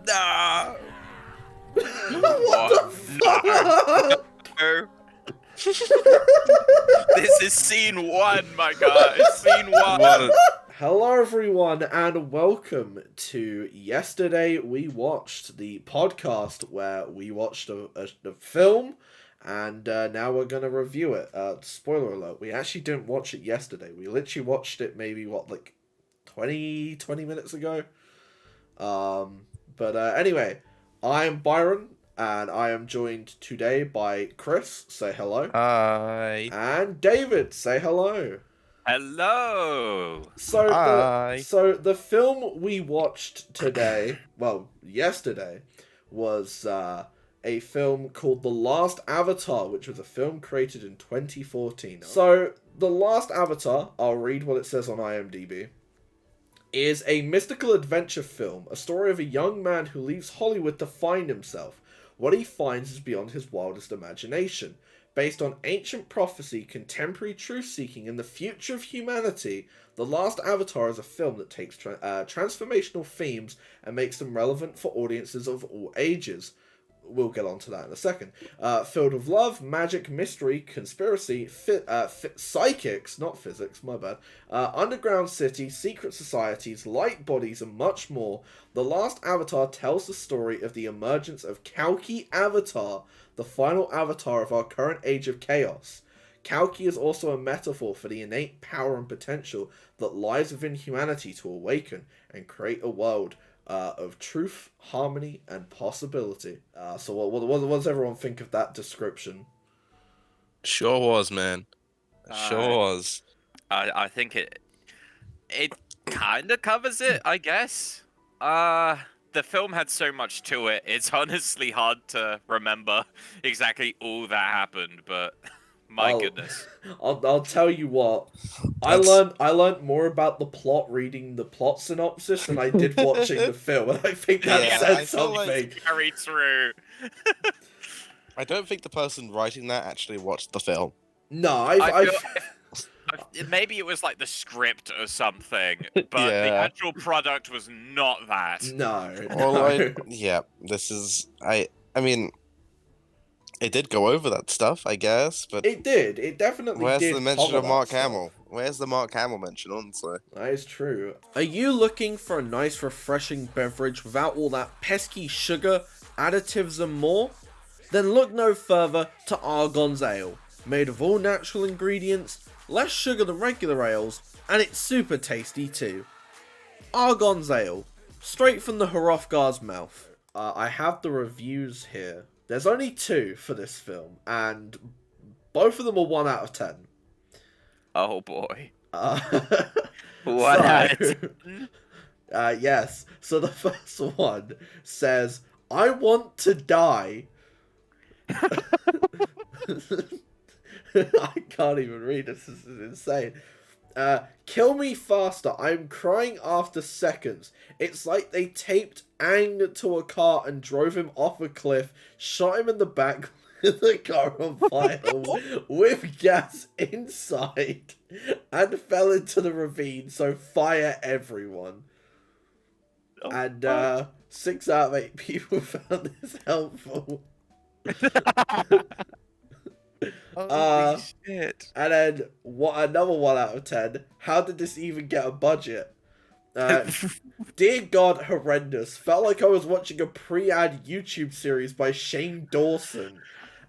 No. What the fuck? No. This is scene one, my guy. Scene one. What? Hello, everyone, and welcome to Yesterday We Watched, the podcast where we watched a film, and now we're going to review it. Spoiler alert, we actually didn't watch it yesterday. We literally watched it maybe, 20 minutes ago? Anyway, I'm Byron, and I am joined today by Chris, say hello. Hi. And David, say hello. Hello. So the film we watched today, yesterday, was a film called The Last Avatar, which was a film created in 2014. So, The Last Avatar, I'll read what it says on IMDb, is a mystical adventure film, a story of a young man who leaves Hollywood to find himself. What he finds is beyond his wildest imagination. Based on ancient prophecy, contemporary truth-seeking, and the future of humanity, The Last Avatar is a film that takes transformational themes and makes them relevant for audiences of all ages. We'll get on to that in a second. Filled with love, magic, mystery, conspiracy, psychics, not physics, my bad, underground city, secret societies, light bodies, and much more, The Last Avatar tells the story of the emergence of Kalki Avatar, the final avatar of our current age of chaos. Kalki is also a metaphor for the innate power and potential that lies within humanity to awaken and create a world of truth, harmony, and possibility. So what does everyone think of that description? Sure was, man. Sure was. I think it kind of covers it, I guess. The film had so much to it. It's honestly hard to remember exactly all that happened, but my goodness. I'll tell you what. I learned more about the plot reading the plot synopsis than I did watching the film, and I think that said something. Very true. I don't think the person writing that actually watched the film. No, maybe it was like the script or something, but the actual product was not that. No. This is I mean, it did go over that stuff, I guess, but it did. It definitely where's did. the mention cover of Mark that stuff. Hamill? Where's the Mark Hamill mention, honestly? That is true. Are you looking for a nice, refreshing beverage without all that pesky sugar, additives, and more? Then look no further to Argon's Ale. Made of all natural ingredients, less sugar than regular ales, and it's super tasty too. Argon's Ale, straight from the Hrothgar's mouth. I have the reviews here. There's only 2 for this film, and both of them are 1 out of 10. Oh boy. 1 out of 10? Yes. So the first one says, "I want to die." I can't even read this. This is insane. "Kill me faster. I'm crying after seconds. It's like they taped Aang to a car and drove him off a cliff, shot him in the back with the car on fire with gas inside, and fell into the ravine, so fire everyone." And 6 out of 8 people found this helpful. Holy shit. And then another 1 out of 10. How did this even get a budget? Dear God, horrendous. Felt like I was watching a pre-ad YouTube series by Shane Dawson.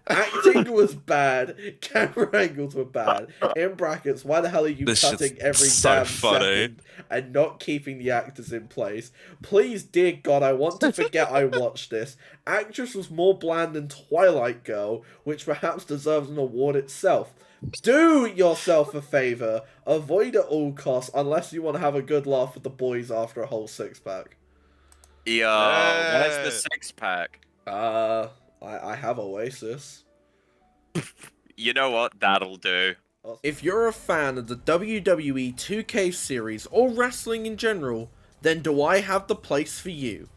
Acting was bad. Camera angles were bad. In brackets, why the hell are you This cutting shit's every so damn funny. second and not keeping the actors in place? Please, dear God, I want to forget I watched this. Actress was more bland than Twilight Girl, which perhaps deserves an award itself. Do yourself a favor. Avoid at all costs unless you want to have a good laugh with the boys after a whole 6-pack. Yo, where's the 6-pack? I have Oasis. You know what? That'll do. If you're a fan of the WWE 2K series or wrestling in general, then do I have the place for you.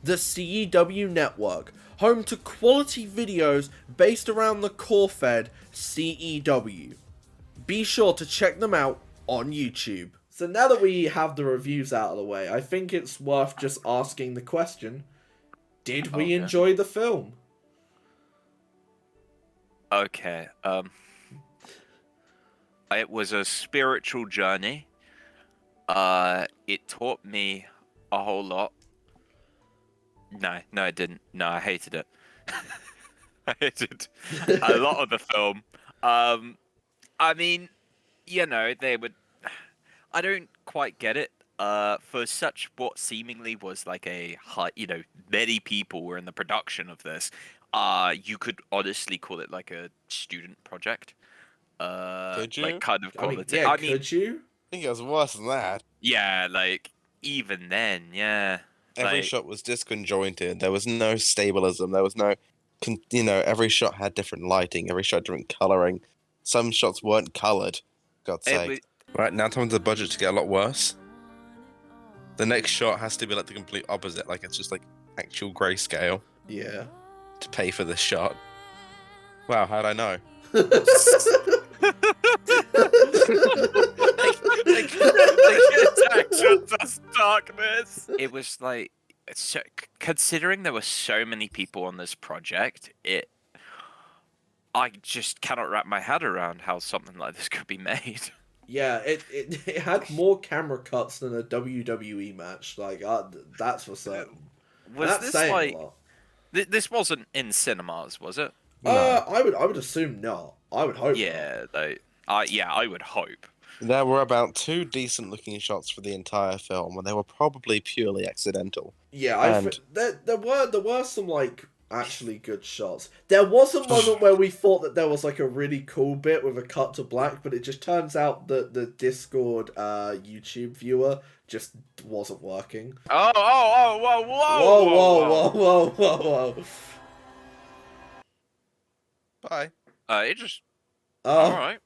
The CEW Network, home to quality videos based around the core-fed CEW. Be sure to check them out on YouTube. So now that we have the reviews out of the way, I think it's worth just asking the question, Did we Okay. enjoy the film? Okay. It was a spiritual journey. It taught me a whole lot. No, it didn't. No, I hated it. I hated a lot of the film. I mean, they would. I don't quite get it. For such what seemingly was like a high, many people were in the production of this. You could honestly call it like a student project. Could you? Like kind of I mean, quality. yeah, could you? I think it was worse than that. Yeah, like even then, yeah. Every Like, shot was disconjointed. There was no stabilism. There was no, every shot had different lighting. Every shot different coloring. Some shots weren't colored. God's it sake. was, Right now, time's the budget to get a lot worse. The next shot has to be like the complete opposite. Like it's just like actual grayscale Yeah. to pay for this shot. Wow, how'd I know? darkness. It was like, so, considering there were so many people on this project, I just cannot wrap my head around how something like this could be made. Yeah, it had more camera cuts than a WWE match. Like, that's for certain. Was That's this saying like a lot. this wasn't in cinemas, was it? No. I would assume not. I would hope. Yeah, like, I would hope. There were about 2 decent looking shots for the entire film, and they were probably purely accidental. Yeah, And- there were some like actually good shots. There was a moment where we thought that there was like a really cool bit with a cut to black, but it just turns out that the Discord YouTube viewer just wasn't working. Oh, whoa, Whoa, whoa, whoa, whoa. Bye. It just all right.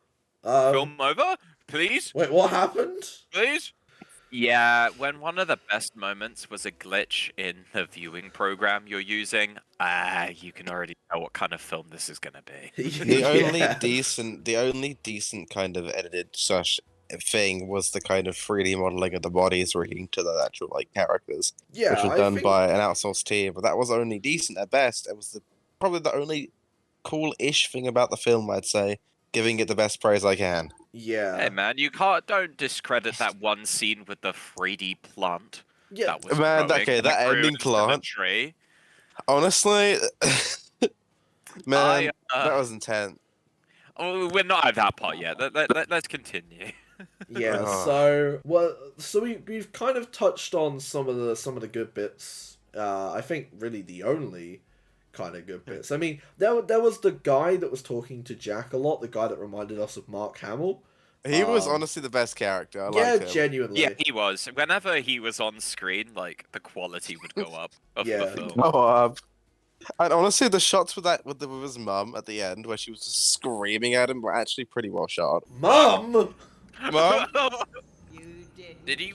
Um, Film over, please, wait, what happened? please. Yeah, when one of the best moments was a glitch in the viewing program you're using, you can already tell what kind of film this is gonna be. The Yeah. only decent kind of edited such thing was the kind of 3D modeling of the bodies relating to the actual like characters, Yeah, which was I done think- by an outsourced team. But that was only decent at best. It was probably the only cool-ish thing about the film, I'd say, giving it the best praise I can. Yeah. Hey man, don't discredit that one scene with the 3D plant. Yeah. That was Man, growing okay, and it that grew ending into plant. the tree. Honestly, man, I, that was intense. Oh, we're not at that part yet. Let's continue. Yeah, Ugh. so we've kind of touched on some of the good bits. I think really the only kind of good bits. I mean, there was the guy that was talking to Jack a lot, the guy that reminded us of Mark Hamill. He was Um, honestly the best character. I Yeah, liked him. genuinely. Yeah, he was. Whenever he was on screen, like the quality would go up of Yeah. the film. Oh, and honestly, the shots with his mum at the end, where she was just screaming at him, were actually pretty well shot. Mum. Mum? Did he?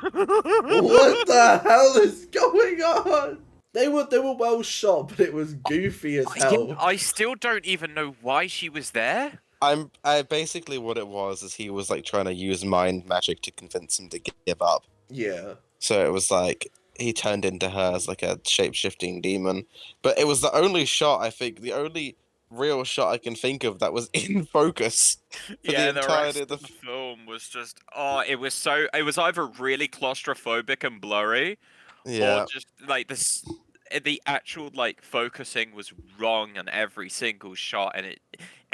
What the hell is going on? They were well shot, but it was goofy as hell. I still don't even know why she was there. I basically what it was is he was like trying to use mind magic to convince him to give up. Yeah. So it was like he turned into her as like a shape-shifting demon. But it was the only shot, I think, the only real shot I can think of that was in focus for Yeah, the the entirety rest of of the the film was just it was either really claustrophobic and blurry, yeah. or just like this. The actual like focusing was wrong on every single shot, and it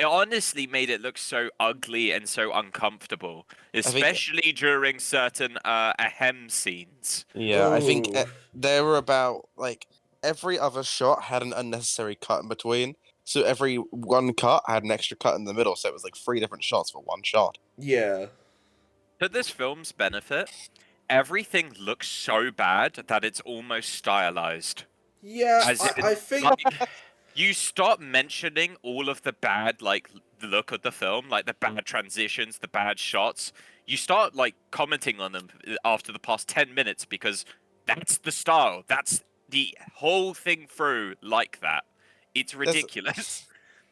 honestly made it look so ugly and so uncomfortable, especially during certain ahem scenes. Yeah, I think Ooh. there were about like every other shot had an unnecessary cut in between. So every one cut had an extra cut in the middle, so it was like 3 different shots for one shot. Yeah. To this film's benefit, everything looks so bad that it's almost stylized. Yeah, As in, I think like, you stop mentioning all of the bad like look of the film, like the bad transitions, the bad shots. You start like commenting on them after the past 10 minutes because that's the style. That's the whole thing through like that. It's ridiculous.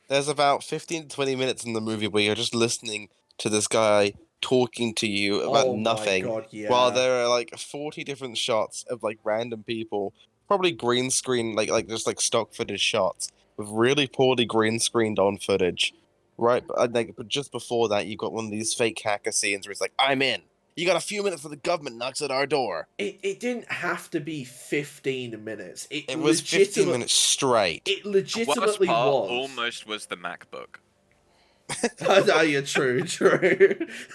There's about 15 to 20 minutes in the movie where you're just listening to this guy talking to you about Oh my nothing, god, yeah. while there are like 40 different shots of like random people, probably green screen, like just like stock footage shots with really poorly green screened on footage, right? But just before that, you got one of these fake hacker scenes where it's like, "I'm in. You got a few minutes for the government knocks at our door." It didn't have to be 15 minutes. It was 15 minutes straight. It The worst legitimately part was. almost was the MacBook. Oh, yeah, true.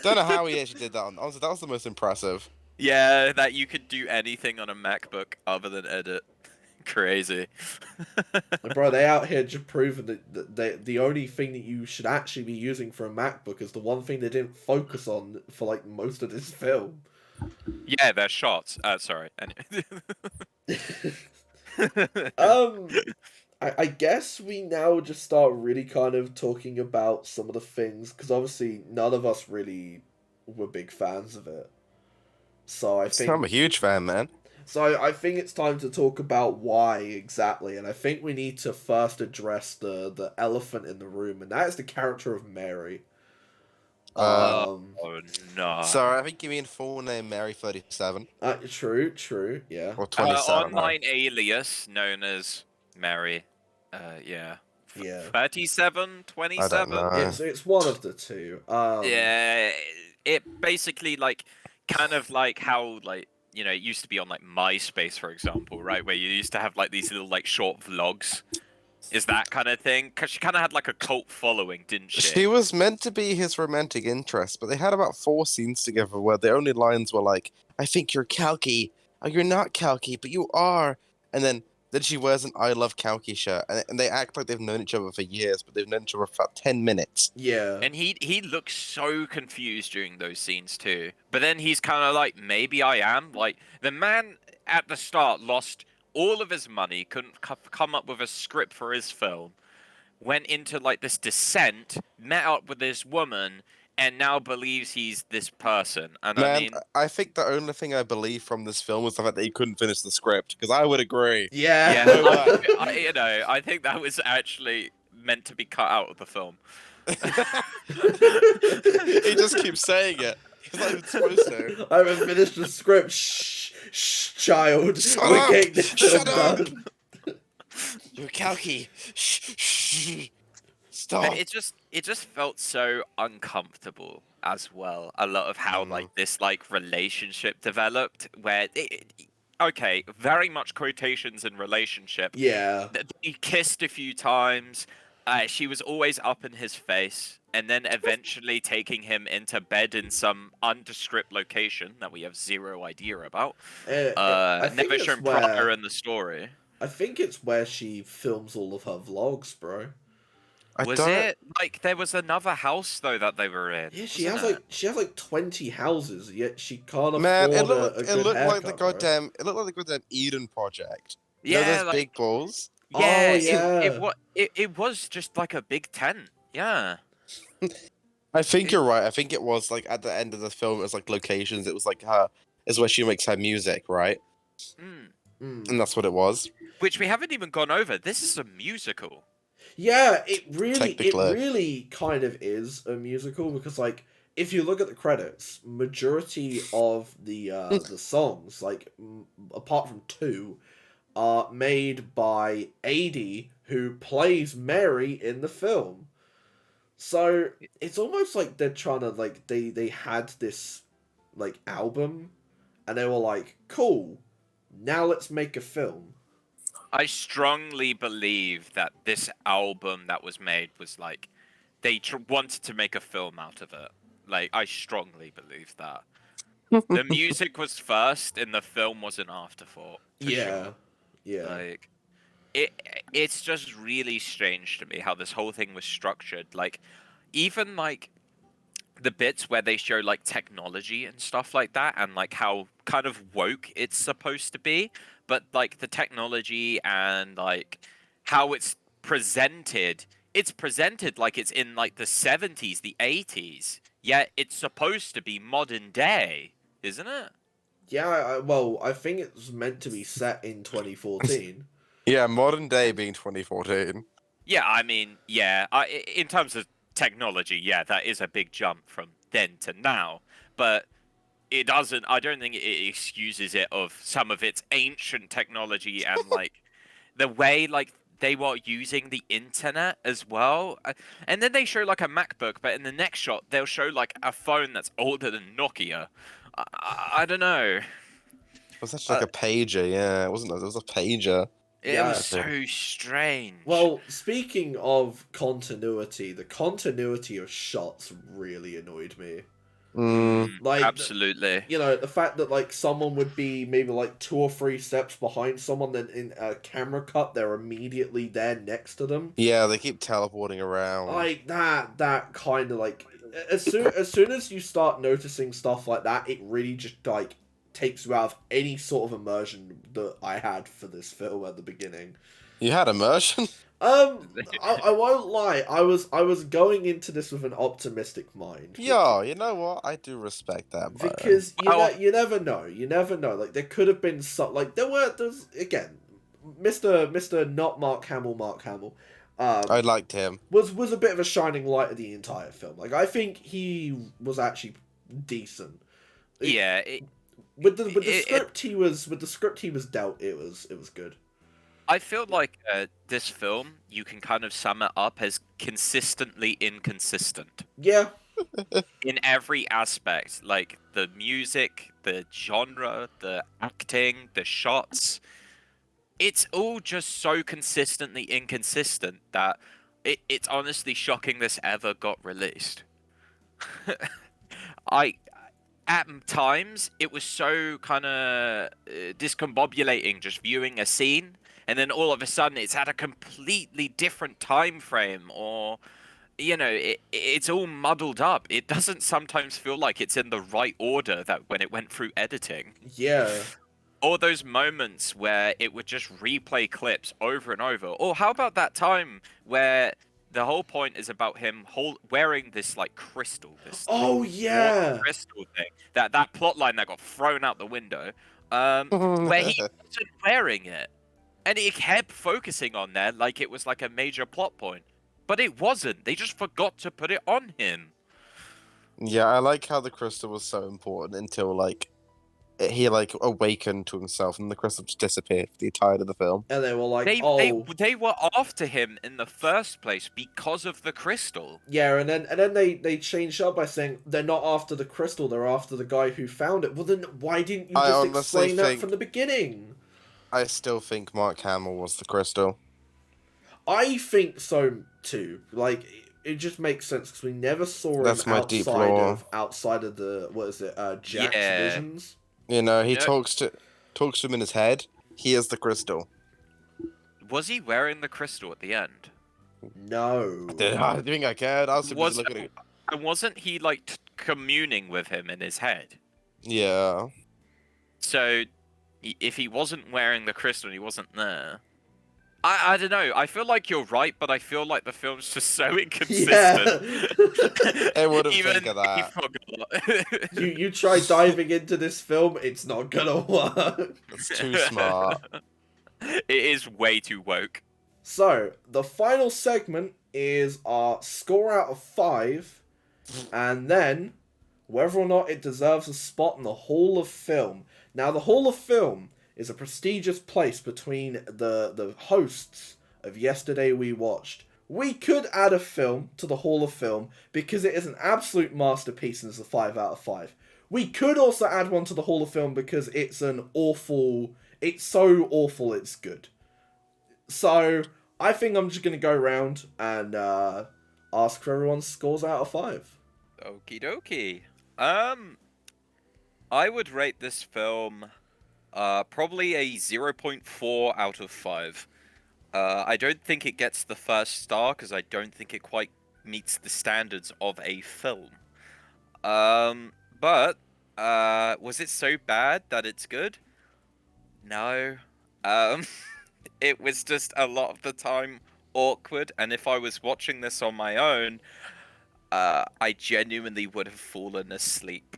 Don't know how he actually did that. Honestly, that was the most impressive. Yeah, that you could do anything on a MacBook other than edit. Crazy. Bro, they out here just proving that the only thing that you should actually be using for a MacBook is the one thing they didn't focus on for like most of this film. Yeah, they're shots. Sorry. I guess we now just start really kind of talking about some of the things, because obviously none of us really were big fans of it. So I'm a huge fan, man. So I think it's time to talk about why exactly, and I think we need to first address the elephant in the room, and that is the character of Mary. Oh no. Sorry, I think you mean full name Mary 37. True, yeah. Or 27. Online alias known as Mary. Yeah. Yeah. 37, 27. I don't know. It's one of the two. Yeah, it basically like kind of like how like it used to be on like MySpace, for example, right? Where you used to have like these little like short vlogs. Is that kind of thing? Because she kind of had like a cult following, didn't she? She was meant to be his romantic interest, but they had about 4 scenes together where the only lines were like, "I think you're Kalki. Oh, you're not Kalki, but you are." And then she wears an "I love Kalki" shirt, and they act like they've known each other for years, but they've known each other for about 10 minutes. Yeah. And he looks so confused during those scenes too. But then he's kind of like, maybe I am. Like the man at the start lost all of his money, couldn't come up with a script for his film, went into like this descent, met up with this woman, and now believes he's this person. And Man, I mean, I think the only thing I believe from this film was the fact that he couldn't finish the script, because I would agree. Yeah. No way. I think that was actually meant to be cut out of the film. He just keeps saying it. He's not even supposed to. I haven't finished the script. Shh, child. Shut We're up! getting this Shut film up! done. You're Kalki. Shh. Stop. But it just felt so uncomfortable as well. A lot of how like this like relationship developed, where okay, very much quotations in relationship. Yeah. He kissed a few times. She was always up in his face, and then eventually taking him into bed in some undescript location that we have zero idea about. I think Never it's shown where- prior in the story. I think it's where she films all of her vlogs, bro. Was it like there was another house though that they were in? Yeah, she wasn't has like 20 houses, yet she can't afford Man, it a looked good like the haircut, bro. goddamn. It looked like the goddamn Eden Project. You know Yeah, those like, big balls. yeah, yeah. it was just like a big tent. Yeah. I think you're right. I think it was like at the end of the film. It was like locations. It was like is where she makes her music, right? Mm. And that's what it was. Which we haven't even gone over. This is a musical. Yeah, it Technically. really kind of is a musical, because like if you look at the credits, majority of the songs, like apart from 2, are made by Adie, who plays Mary in the film. So it's almost like they're trying to like they had this like album, and they were like, cool, now let's make a film. I strongly believe that this album that was made was like they wanted to make a film out of it. Like I strongly believe that. The music was first, and the film was an afterthought. for sure. Yeah. Like it's just really strange to me how this whole thing was structured. Like even like the bits where they show like technology and stuff like that, and like how kind of woke it's supposed to be, but like the technology and like how it's presented like it's in like the 70s, the 80s, yet it's supposed to be modern day, isn't it? Yeah, well, I think it's meant to be set in 2014. Yeah, modern day being 2014. Yeah, I mean, yeah, in terms of technology, yeah, that is a big jump from then to now, but it doesn't. I don't think it excuses it of some of its ancient technology and like the way like they were using the internet as well. And then they show like a MacBook, but in the next shot they'll show like a phone that's older than Nokia. I don't know. It was actually like a pager, yeah. It wasn't. It was a pager. It Yeah. was so strange. Well, speaking of continuity, the continuity of shots really annoyed me. Like, absolutely. You know, the fact that like someone would be maybe like 2 or 3 steps behind someone, then in a camera cut they're immediately there next to them. Yeah, they keep teleporting around. Like that kind of like as soon as you start noticing stuff like that, it really just like takes you out of any sort of immersion that I had for this film at the beginning. You had immersion? I won't lie. I was going into this with an optimistic mind. Yeah, you know what? I do respect that. Byron. Because you never know. You never know. Like there could have been some like there's again, Mr. not Mark Hamill. I liked him. Was a bit of a shining light of the entire film. Like I think he was actually decent. Yeah. With the script he was dealt, it was good. I feel like this film, you can kind of sum it up as consistently inconsistent. Yeah. In every aspect, like the music, the genre, the acting, the shots. It's all just so consistently inconsistent that it's honestly shocking this ever got released. At times, it was so kind of discombobulating just viewing a scene, and then all of a sudden it's at a completely different time frame, or, you know, it's all muddled up. It doesn't sometimes feel like it's in the right order that when it went through editing. Yeah. Or those moments where it would just replay clips over and over. Or how about that time where the whole point is about him wearing this like crystal, this crystal thing. That plot line that got thrown out the window, where he wasn't wearing it, and he kept focusing on there like it was like a major plot point, but it wasn't. They just forgot to put it on him. Yeah, I like how the crystal was so important until like he like awakened to himself, and the crystal just disappeared for the entirety of the film. And they were like, they were after him in the first place because of the crystal. Yeah, and then they changed up by saying they're not after the crystal, they're after the guy who found it. Well, then why didn't you just explain that from the beginning? I still think Mark Hamill was the crystal. I think so too. Like it just makes sense because we never saw him outside of the Jack's visions. You know, he talks to him in his head. He is the crystal. Was he wearing the crystal at the end? No. I think I cared. I was looking at it. And wasn't he like communing with him in his head? Yeah. So, if he wasn't wearing the crystal, he wasn't there. I don't know. I feel like you're right, but I feel like the film's just so inconsistent. Yeah. I wouldn't think of that. You try diving into this film, it's not gonna work. It's too smart. It is way too woke. So, the final segment is our score out of 5, and then whether or not it deserves a spot in the Hall of Film. Now, the Hall of Film is a prestigious place between the hosts of Yesterday We Watched. We could add a film to the Hall of Film because it is an absolute masterpiece and it's a 5 out of 5. We could also add one to the Hall of Film because it's so awful it's good. So, I think I'm just going to go around and ask for everyone's scores out of 5. Okie dokie. I would rate this film probably a 0.4 out of 5. I don't think it gets the first star because I don't think it quite meets the standards of a film. But was it so bad that it's good? No. It was just a lot of the time awkward, and if I was watching this on my own, I genuinely would have fallen asleep.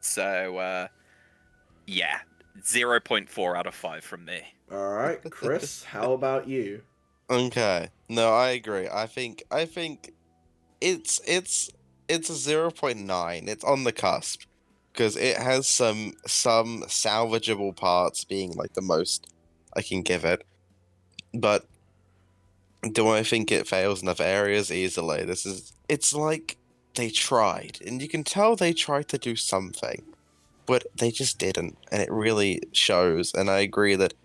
So, yeah, 0.4 out of 5 from me. Alright, Chris, how about you? Okay. No, I agree. I think it's it's a 0.9. It's on the cusp because it has some salvageable parts, being like the most I can give it. But do I think it fails in other areas? Easily. It's like they tried, and you can tell they tried to do something, but they just didn't, and it really shows. And I agree that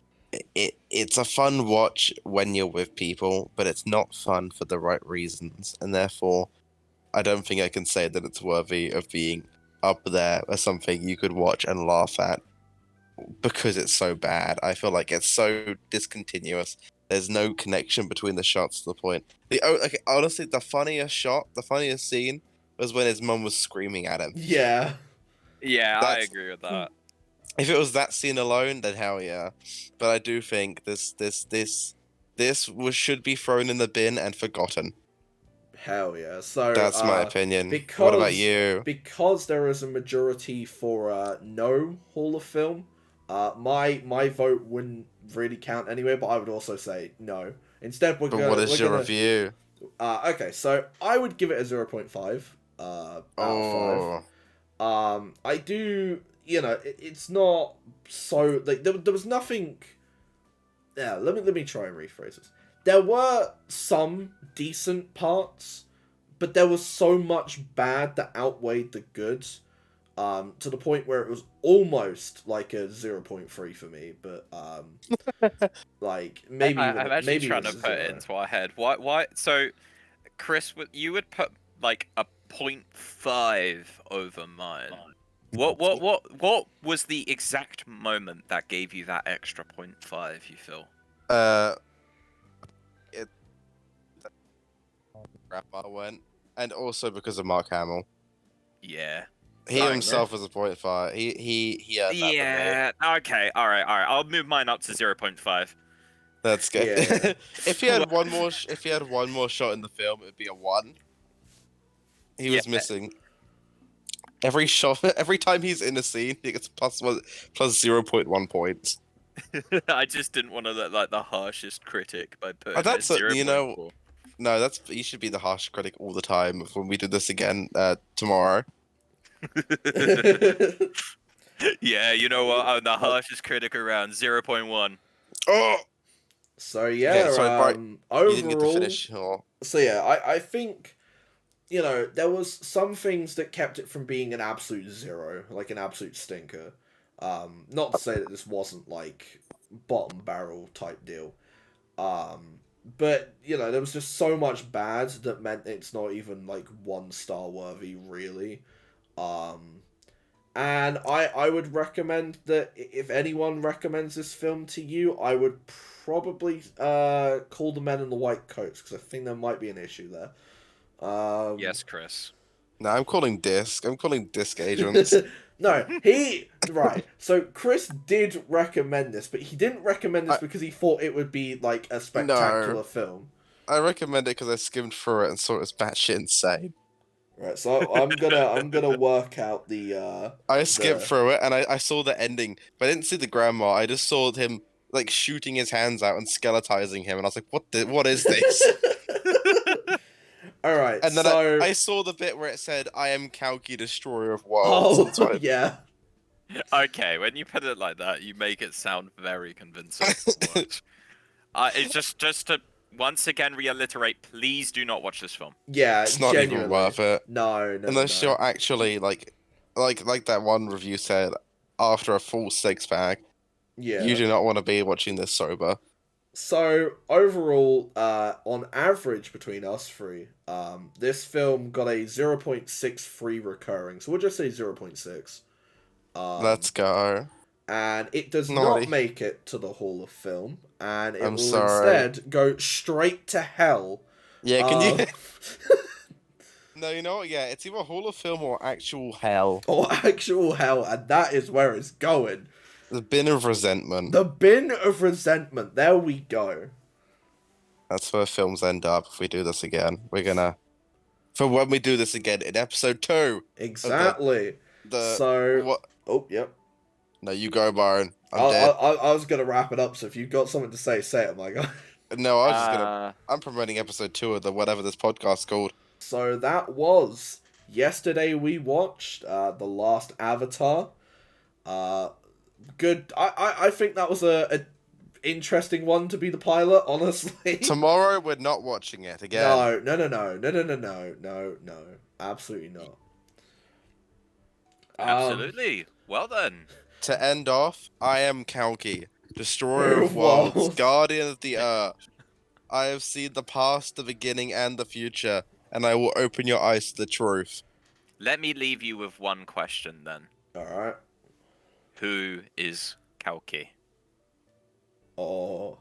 it's a fun watch when you're with people, but it's not fun for the right reasons, and therefore I don't think I can say that it's worthy of being up there as something you could watch and laugh at because it's so bad. I feel like it's so discontinuous. There's no connection between the shots to the point. Honestly, the funniest scene was when his mum was screaming at him. Yeah. Yeah, I agree with that. If it was that scene alone, then hell yeah. But I do think this should be thrown in the bin and forgotten. Hell yeah. So That's my opinion. Because, what about you? Because there is a majority for no Hall of Film, my vote wouldn't really count anyway, but I would also say no. Instead, But what is your review? Okay, so I would give it a 0.5 out of 5. I do, it's not so like there was nothing. Yeah, let me try and rephrase this. There were some decent parts, but there was so much bad that outweighed the good, to the point where it was almost like a 0.3 for me. But like maybe I'm actually maybe trying to put it into our head. Why? So, Chris, you would put like a 0.5 over mine. What was the exact moment that gave you that extra 0.5? You feel? Grandma went, and also because of Mark Hamill. Yeah. He himself was a 0.5. He had that. Yeah. Okay. All right. I'll move mine up to 0.5. That's good. Yeah. If he had one more shot in the film, it'd be a 1. He was missing. Every time he's in a scene, he gets plus 0.1 points. I just didn't want to look like the harshest critic by putting That's it 0.4. No, you should be the harsh critic all the time when we do this again tomorrow. Yeah, you know what? I'm the harshest critic around. 0.1. Oh. So yeah, overall, you didn't get to finish. So yeah, I think, there was some things that kept it from being an absolute 0, like an absolute stinker. Not to say that this wasn't like bottom barrel type deal. But there was just so much bad that meant it's not even like 1-star worthy, really. And I would recommend that if anyone recommends this film to you, I would probably call the Men in the White Coats, because I think there might be an issue there. Yes, Chris. No, I'm calling Disc Agents. No, right. So Chris did recommend this, but he didn't recommend this because he thought it would be like a spectacular film. I recommend it because I skimmed through it and saw it was batshit insane. Right, so I'm gonna work out the. I skipped through it and I saw the ending, but I didn't see the grandma. I just saw him like shooting his hands out and skeletizing him, and I was like, what is this? All right, and then I saw the bit where it said, "I am Kalki, destroyer of worlds." Oh, yeah. Okay, when you put it like that, you make it sound very convincing. It's just to once again reiterate: please do not watch this film. Yeah, it's not even worth it. No. Unless you're actually like that one review said, after a full 6-pack. Yeah. You do not want to be watching this sober. So overall, on average between us three, this film got a 0.63 recurring. So we'll just say 0.6. Let's go. And it does not make it to the Hall of Film, and it will instead go straight to hell. Yeah, can you? No, you know what? Yeah, it's either Hall of Film or actual hell. Or actual hell, and that is where it's going. The bin of resentment. The bin of resentment. There we go. That's where films end up if we do this again. We're gonna... For when we do this again in episode 2. Exactly. What? Oh, yep. No, you go, Byron. I'm dead. I was gonna wrap it up, so if you've got something to say it, my guy. No, I was just gonna... I'm promoting episode 2 of the whatever this podcast's called. So that was yesterday we watched The Last Avatar. Good. I think that was a interesting one to be the pilot, honestly. Tomorrow we're not watching it again. No. Absolutely not. Absolutely. Well then. To end off, I am Kalki, Destroyer of Worlds, Guardian of the Earth. I have seen the past, the beginning, and the future, and I will open your eyes to the truth. Let me leave you with one question then. Alright. Who is Kalki? Oh,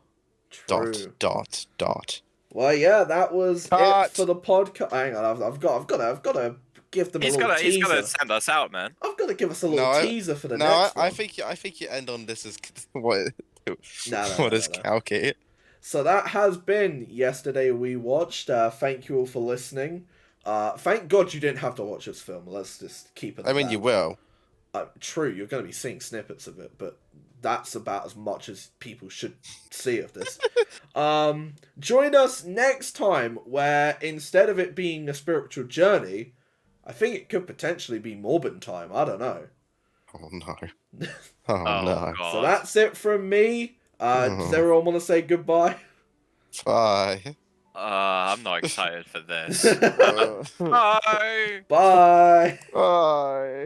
true. Dot. Well, yeah, that was Cut. it for the podcast. Hang on, I've got to give them a little teaser. He's gotta send us out, man. I've got to give us a little teaser for the no, next one. I think you end on this as what No, is Kalki? So that has been yesterday we watched. Thank you all for listening. Thank God you didn't have to watch this film. Let's just keep it. I mean, you will. True, you're going to be seeing snippets of it, but that's about as much as people should see of this. Join us next time, where instead of it being a spiritual journey, I think it could potentially be Morbin time. I don't know. Oh no. Oh no. God. So that's it from me. Does everyone want to say goodbye? Bye. I'm not excited for this. Bye. Bye. Bye. Bye.